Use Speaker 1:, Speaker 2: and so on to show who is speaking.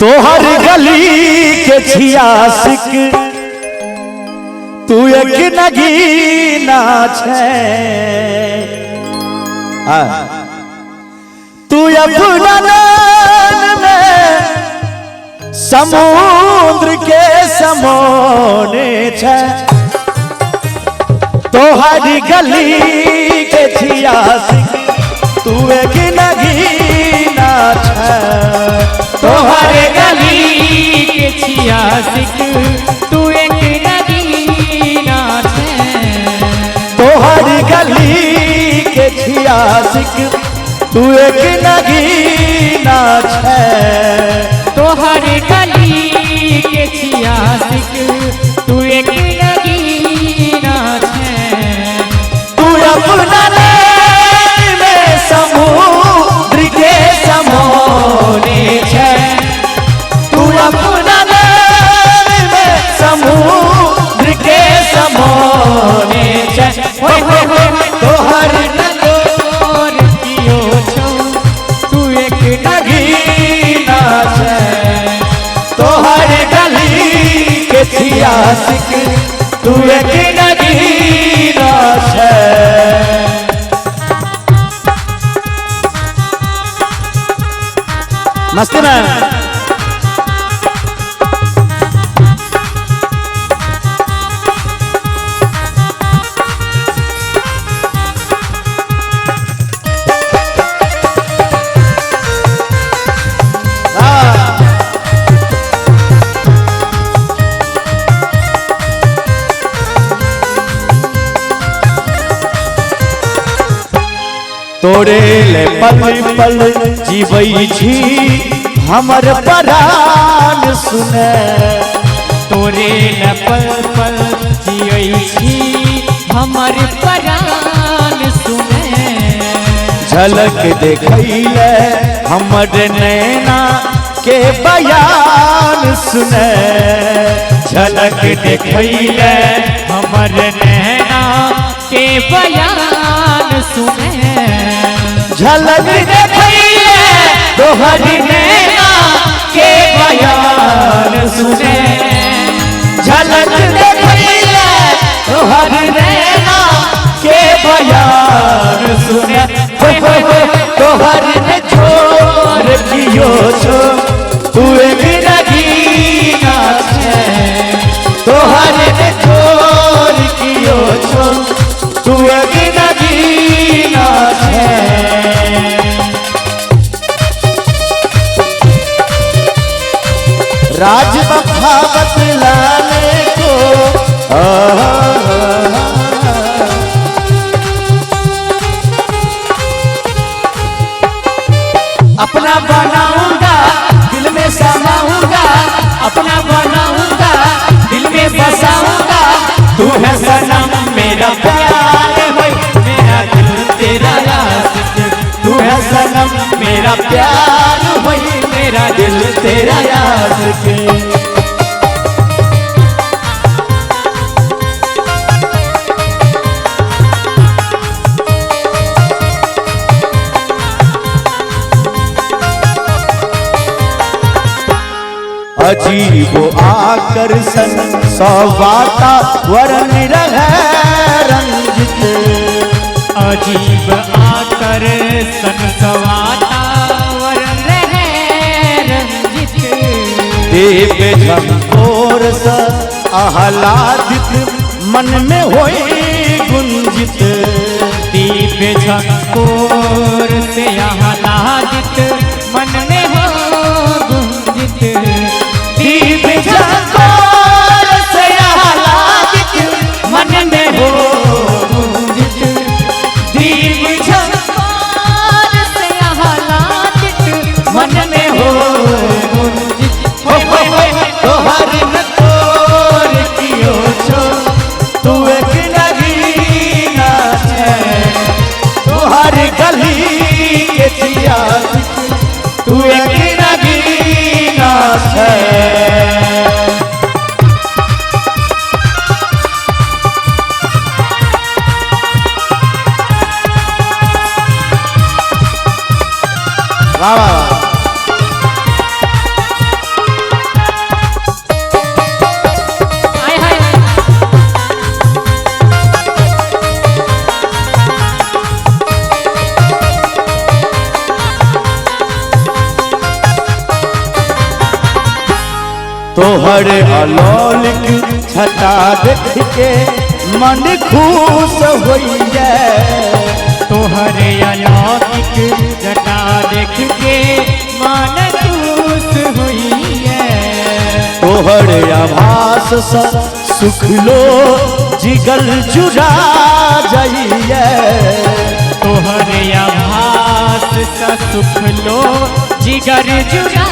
Speaker 1: तोहर गली के छियासिक तू एक नगीना छे। तू अपना नैन में समुद्र के समोने छे। तोहर गली के छियासिक तू एक नगीना छे।
Speaker 2: तोहर गली के छियासिक तू एक नगीना छे।
Speaker 1: तोहर गली के छियासिक तू एक नगीना छे।
Speaker 2: तोहर गली के छियासिक तू एक नगीना छे।
Speaker 1: तू अपना नैन में समुद्र के समोने छे। तू अपना नैन में समुद्र के समोने छे। तोहर
Speaker 2: तोर कियो छो तू एक
Speaker 1: नगीना छे। तोहर गली के छियासिक तू एक नगीना छे। मस्ती में तोरे ले पल पल जीवई छी हमर प्राण सुने।
Speaker 2: तोरे न पल पल जियै छी हमर प्राण सुने।
Speaker 1: झलक देखैले हमर नैना के बयान सुने। झलक देखैले
Speaker 2: हमर नैना के बयान सुने।
Speaker 1: झलक देखैले तोहर नैना के बयान सुने। झलक देखैले तोहर नैना के बयान सुने। तोहर ने छोड़ कियो छो तू एक नगीना छे। तोहर ने छोड़ कियो छो तू एक नगीना छे। राज बखावत लाने को अपना बनाऊंगा दिल में समाऊंगा। अपना बनाऊंगा दिल में बसाऊंगा। तू है सनम मेरा प्यार होई मेरा दिल तेरा आशिक। तू है सनम मेरा प्यार होई मेरा दिल तेरा आशिक। अजीब आकर्षण सौवाता वरण रहे रंजित।
Speaker 2: अजीब आकर्षण सवाता वरण रहे रंजित।
Speaker 1: देव झंकोर स आह्लादित मन में होई गुंजित।
Speaker 2: दीप झंकोर से आह्लादित मन में हो गुंजित।
Speaker 1: दीप झंकोर से आह्लादित मन में हो गुंजित। दीप झंकोर
Speaker 2: से आह्लादित
Speaker 1: मन में हो गुंजित। तोहर न तोर कियो छो तू एक नगीना छे। तोहर गली के छियासिक तू
Speaker 3: तोहर अलौलिक छटा देख के मन खुश होइए।
Speaker 2: तोहर अलौकिक जटा देख के मन खुश हुई।
Speaker 3: तोहर आभास सा सुख लो जिगल जुड़ा जाइए।
Speaker 2: तोहर आभास सा सुख लो जिगर जुड़ा